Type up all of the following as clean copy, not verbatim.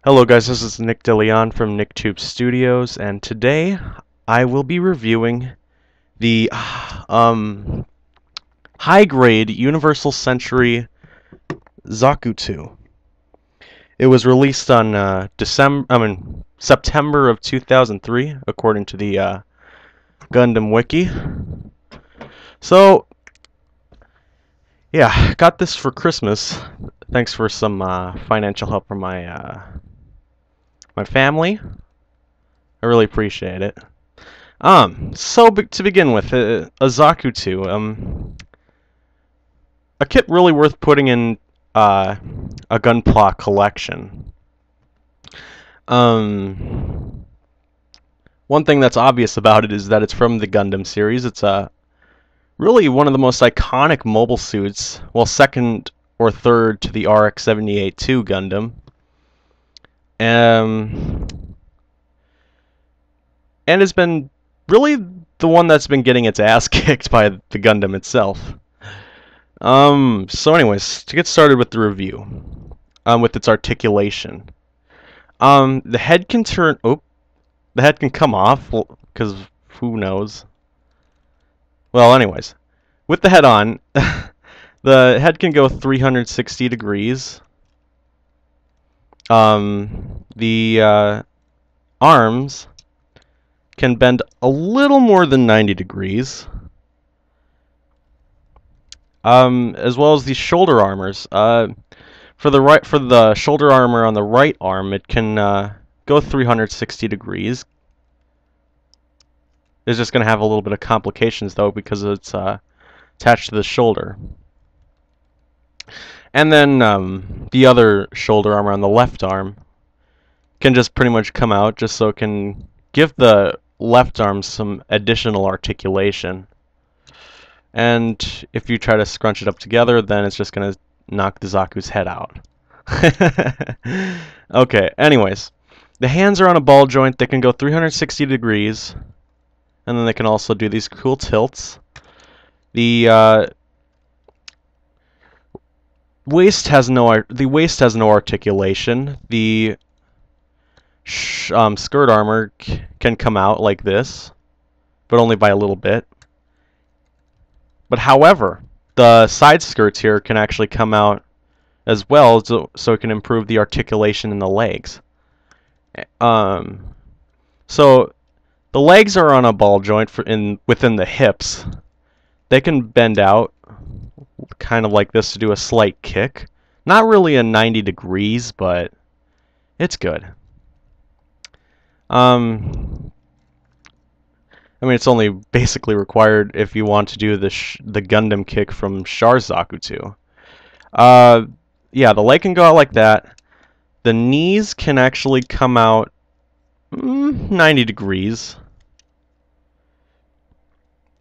Hello guys, this is Nick DeLeon from NickTube Studios, and today I will be reviewing the high-grade Universal Century Zaku 2. It was released on September of 2003, according to the Gundam Wiki. So, yeah, got this for Christmas. Thanks for some financial help from my family. I really appreciate it. To begin with, a Zaku 2, a kit really worth putting in a Gunpla collection. One thing that's obvious about it is that it's from the Gundam series. It's really one of the most iconic mobile suits, well, second or third to the RX-78-2 Gundam. And has been really the one that's been getting its ass kicked by the Gundam itself. So anyways, to get started with the review, with its articulation, the head can come off, because who knows. Well, anyways, with the head on, the head can go 360 degrees. The arms can bend a little more than 90 degrees, as well as the shoulder armors. For the shoulder armor on the right arm, it can go 360 degrees. It's just going to have a little bit of complications though, because it's attached to the shoulder. And then the other shoulder armor on the left arm can just pretty much come out, just so it can give the left arm some additional articulation. And if you try to scrunch it up together, then it's just going to knock the Zaku's head out. Okay, anyways. The hands are on a ball joint. They can go 360 degrees. And then they can also do these cool tilts. The waist has no articulation. The skirt armor can come out like this, but only by a little bit. But however, the side skirts here can actually come out as well, so it can improve the articulation in the legs. So the legs are on a ball joint within the hips. They can bend out kind of like this to do a slight kick. Not really a 90 degrees, but it's good. I mean, it's only basically required if you want to do the Gundam kick from Char's Zaku 2. Yeah, the leg can go out like that. The knees can actually come out 90 degrees.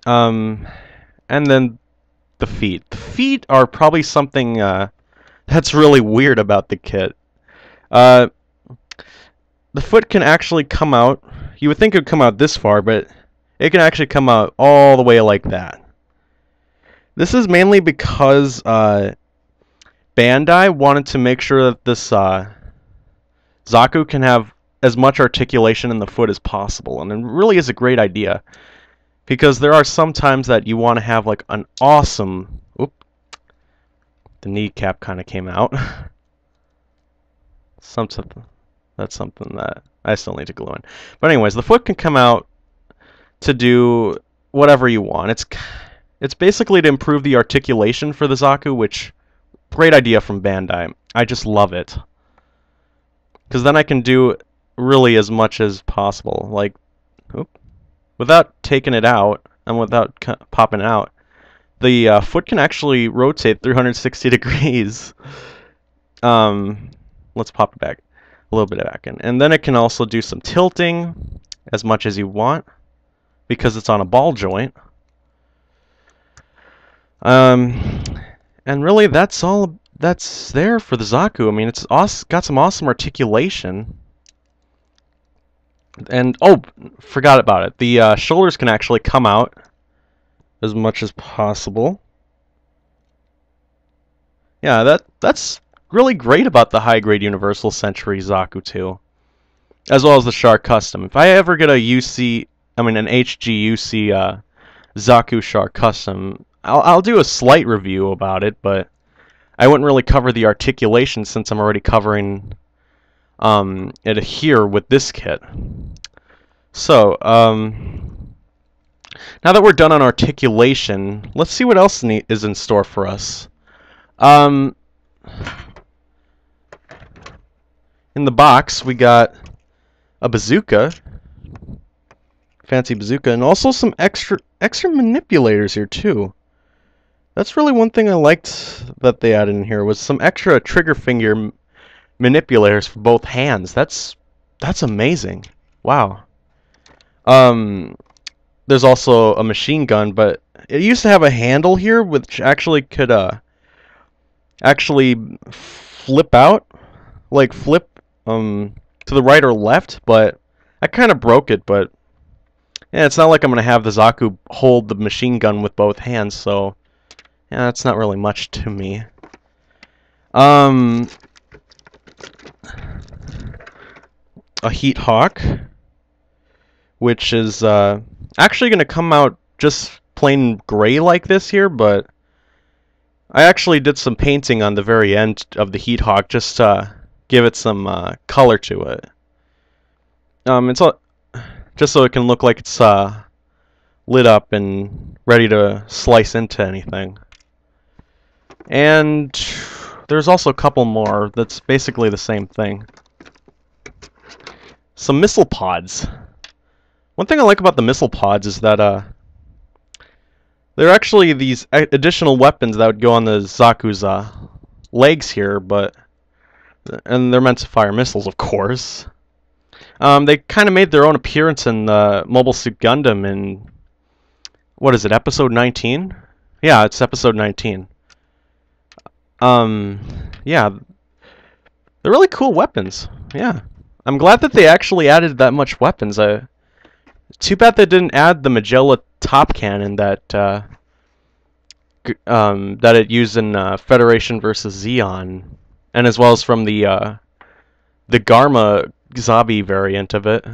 And then the feet. The feet are probably something that's really weird about the kit. The foot can actually come out. You would think it would come out this far, but it can actually come out all the way like that. This is mainly because Bandai wanted to make sure that this Zaku can have as much articulation in the foot as possible, and it really is a great idea, because there are some times that you want to have like an awesome... Oop, the kneecap kind of came out. That's something that I still need to glue in. But anyways, the foot can come out to do whatever you want. It's basically to improve the articulation for the Zaku, which, great idea from Bandai. I just love it. Because then I can do really as much as possible. Like, without taking it out, and without popping it out, the foot can actually rotate 360 degrees. Let's pop it back. A little bit back in. And then it can also do some tilting as much as you want, because it's on a ball joint. And really, that's all that's there for the Zaku. I mean, it's got some awesome articulation. And, oh, forgot about it. The shoulders can actually come out as much as possible. Yeah, that's really great about the high-grade Universal Century Zaku 2, as well as the Shark Custom. If I ever get an HGUC Zaku Shark Custom, I'll do a slight review about it, but I wouldn't really cover the articulation since I'm already covering it here with this kit. So, now that we're done on articulation, let's see what else is in store for us. In the box, we got a bazooka, fancy bazooka, and also some extra manipulators here too. That's really one thing I liked that they added in here, was some extra trigger finger manipulators for both hands. That's amazing. Wow. There's also a machine gun, but it used to have a handle here which actually could actually flip out, like flip to the right or left, but I kind of broke it. But yeah, it's not like I'm gonna have the Zaku hold the machine gun with both hands, so yeah, that's not really much to me. A Heat Hawk, which is actually going to come out just plain gray like this here, but I actually did some painting on the very end of the Heat Hawk just to give it some color to it. It's just so it can look like it's lit up and ready to slice into anything. And there's also a couple more that's basically the same thing. Some missile pods. One thing I like about the missile pods is that they're actually these additional weapons that would go on the Zaku's legs here, and they're meant to fire missiles, of course. They kind of made their own appearance in Mobile Suit Gundam in, what is it, episode 19? Yeah, it's episode 19. Yeah, they're really cool weapons. Yeah, I'm glad that they actually added that much weapons. Too bad they didn't add the Magella top cannon that that it used in Federation versus Zeon, and as well as from the Garma Zabi variant of it,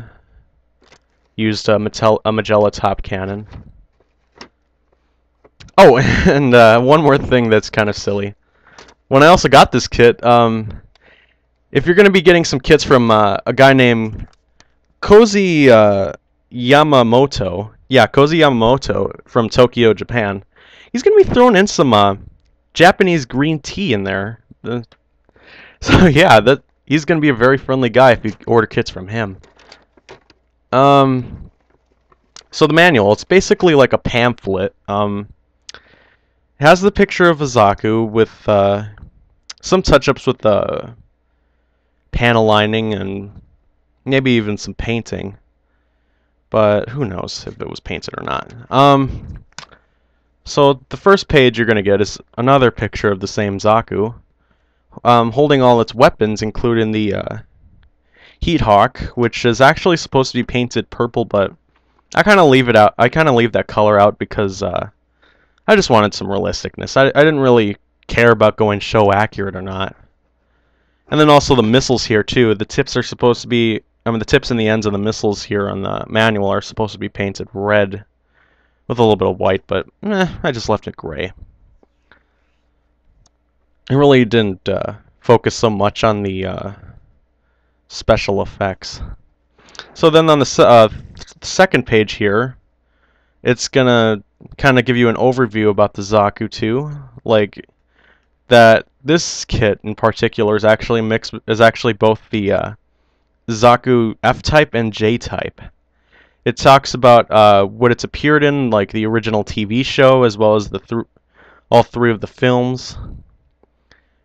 used a Magella top cannon. Oh, and one more thing that's kind of silly. When I also got this kit, if you're going to be getting some kits from a guy named Kozi Yamamoto, yeah, Kozi Yamamoto from Tokyo, Japan, he's going to be throwing in some Japanese green tea in there. So yeah, he's going to be a very friendly guy if you order kits from him. So the manual, it's basically like a pamphlet. It has the picture of a Zaku with some touch-ups with the panel lining and maybe even some painting. But who knows if it was painted or not. So the first page you're going to get is another picture of the same Zaku, holding all its weapons, including the Heat Hawk, which is actually supposed to be painted purple, but I kind of leave it out. I kind of leave that color out because I just wanted some realisticness. I didn't really care about going show accurate or not. And then also the missiles here too. The tips are supposed to be, the tips and the ends of the missiles here on the manual are supposed to be painted red with a little bit of white, but I just left it gray. I really didn't focus so much on the special effects. So then on the second page here, it's gonna kind of give you an overview about the Zaku 2, like that this kit in particular is actually both the Zaku F-type and J-type. It talks about what it's appeared in, like the original TV show, as well as all three of the films,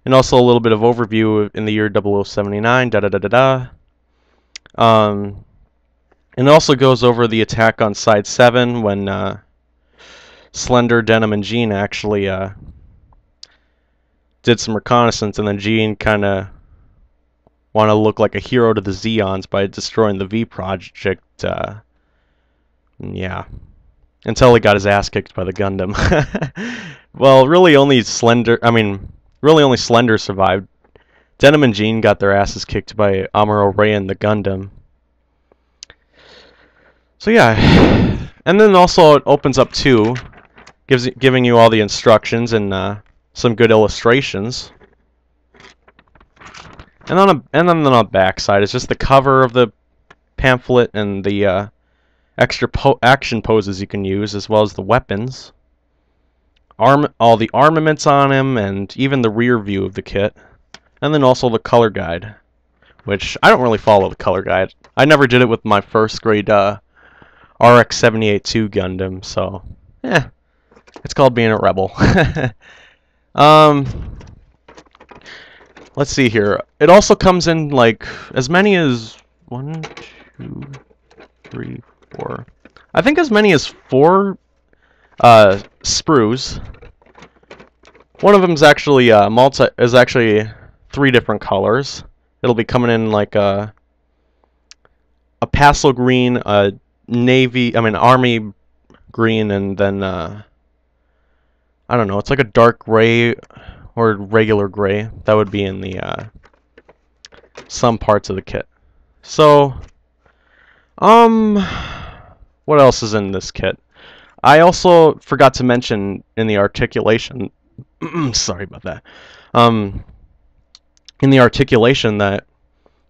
and also a little bit of overview in the year 0079. And it also goes over the attack on Side 7 when Slender, Denim, and Jean actually did some reconnaissance, and then Jean kind of want to look like a hero to the Zeons by destroying the V Project. Yeah, until he got his ass kicked by the Gundam. Well, really only Slender survived. Denim and Jean got their asses kicked by Amuro Ray and the Gundam. So yeah, and then also it opens up too, giving you all the instructions and some good illustrations. And then on the back side is just the cover of the pamphlet and the extra action poses you can use, as well as the weapons, all the armaments on him, and even the rear view of the kit, and then also the color guide, which I don't really follow the color guide. I never did it with my first grade RX-78-2 Gundam, so it's called being a rebel. Let's see here. It also comes in like as many as 1, 2, 3, 4. I think as many as 4 sprues. One of them is actually actually 3 different colors. It'll be coming in like a pastel green, a army green, and then I don't know. It's like a dark gray or regular gray. That would be in the some parts of the kit. So, what else is in this kit? I also forgot to mention in the articulation. Sorry about that. In the articulation, that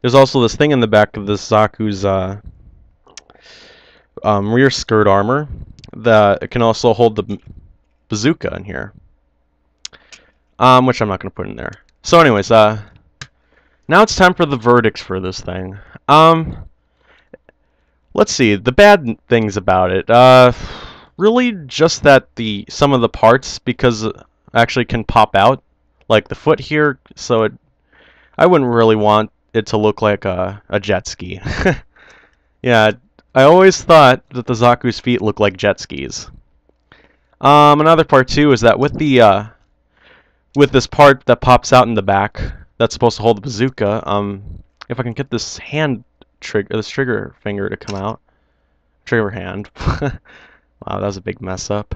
there's also this thing in the back of this Zaku's rear skirt armor that it can also hold the bazooka in here, which I'm not going to put in there. So anyways, now it's time for the verdicts for this thing. Let's see, the bad things about it. Really just that some of the parts, because actually can pop out, like the foot here, so I wouldn't really want it to look like a jet ski. Yeah, I always thought that the Zaku's feet look like jet skis. Another part too is that with with this part that pops out in the back that's supposed to hold the bazooka, if I can get this trigger finger to come out, trigger hand. Wow, that was a big mess up.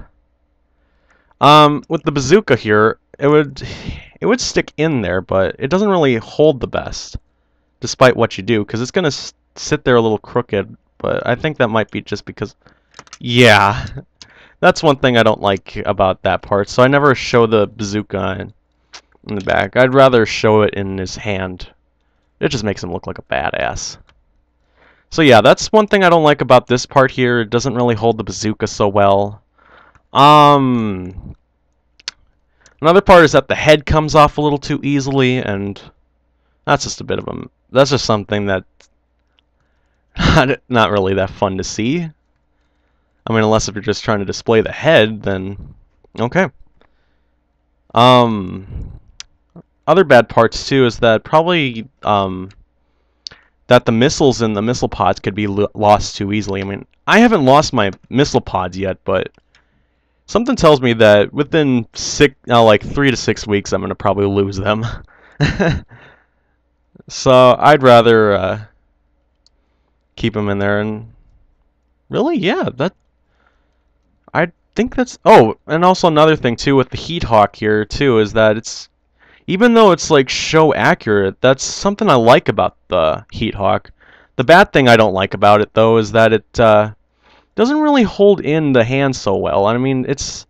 With the bazooka here, it would stick in there, but it doesn't really hold the best, despite what you do, because it's gonna sit there a little crooked. But I think that might be just because, yeah, that's one thing I don't like about that part. So I never show the bazooka in the back. I'd rather show it in his hand. It just makes him look like a badass. So yeah, that's one thing I don't like about this part here. It doesn't really hold the bazooka so well. Another part is that the head comes off a little too easily, and that's just a bit of that's just something that not really that fun to see. I mean, unless if you're just trying to display the head, then okay. Other bad parts too is that probably that the missiles in the missile pods could be lost too easily. I mean, I haven't lost my missile pods yet, but something tells me that within like 3 to 6 weeks, I'm gonna probably lose them. So I'd rather keep them in there. And really, yeah, I think that's. Oh, and also another thing too with the Heat Hawk here too is that even though it's like show accurate, that's something I like about the Heat Hawk. The bad thing I don't like about it though is that it doesn't really hold in the hand so well. I mean, it's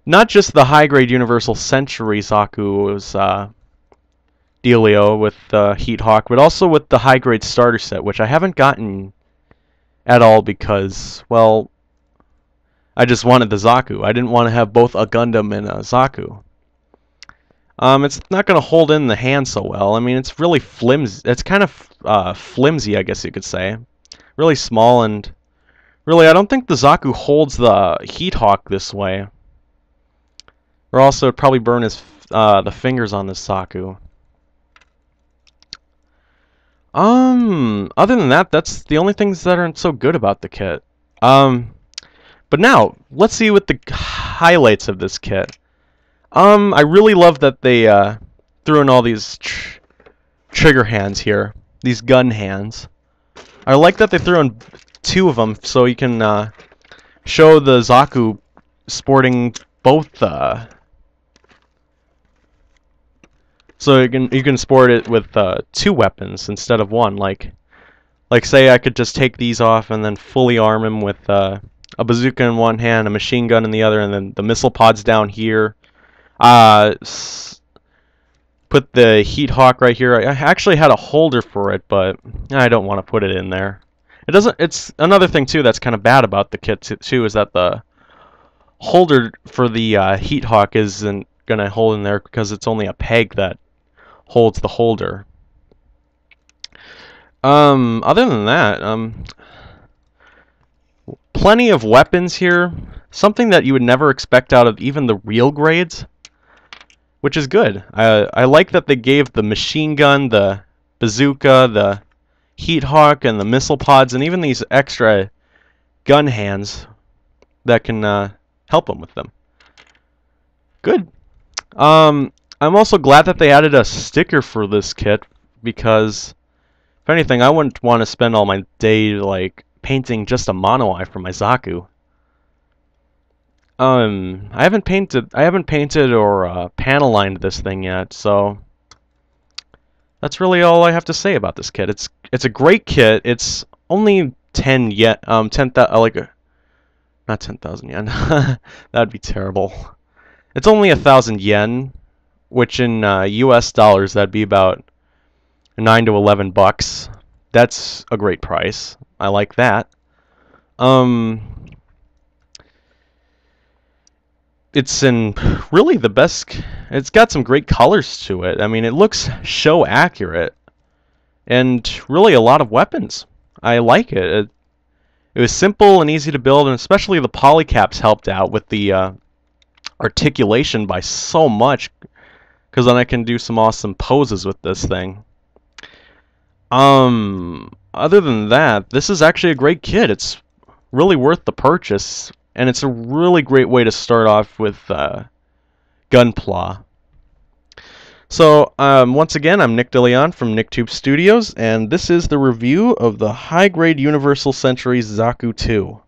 not just the high-grade Universal Century Zaku's dealio with the Heat Hawk, but also with the high-grade starter set, which I haven't gotten at all because, well, I just wanted the Zaku. I didn't want to have both a Gundam and a Zaku. It's not going to hold in the hand so well. I mean, it's really flimsy. It's kind of flimsy, I guess you could say. Really small, and really, I don't think the Zaku holds the Heat Hawk this way. Or also, it'd probably burn the fingers on this Zaku. Other than that, that's the only things that aren't so good about the kit. But now, let's see what the highlights of this kit. I really love that they threw in all these trigger hands here, these gun hands. I like that they threw in 2 of them, so you can show the Zaku sporting both. So you can sport it with 2 weapons instead of 1. Like say I could just take these off and then fully arm him with a bazooka in one hand, a machine gun in the other, and then the missile pods down here. Put the Heat Hawk right here. I actually had a holder for it, but I don't want to put it in there. It doesn't. It's another thing too that's kind of bad about the kit too, is that the holder for the Heat Hawk isn't gonna hold in there because it's only a peg that holds the holder. Other than that, plenty of weapons here. Something that you would never expect out of even the real grades, which is good. I like that they gave the machine gun, the bazooka, the Heat Hawk, and the missile pods, and even these extra gun hands that can help them with them. Good. I'm also glad that they added a sticker for this kit, because if anything, I wouldn't want to spend all my day like painting just a mono eye for my Zaku. I haven't painted or panel lined this thing yet, so that's really all I have to say about this kit. It's a great kit. It's only 10 yet not 10,000 yen. That'd be terrible. It's only 1,000 yen, which in US dollars that'd be about 9 to 11 bucks. That's a great price. I like that. It's in really the best. It's got some great colors to it. I mean, it looks show accurate, and really a lot of weapons. I like it. It was simple and easy to build, and especially the polycaps helped out with the articulation by so much, because then I can do some awesome poses with this thing. Other than that, this is actually a great kit. It's really worth the purchase, and it's a really great way to start off with Gunpla. So, once again, I'm Nick DeLeon from NickTube Studios, and this is the review of the high-grade Universal Century Zaku 2.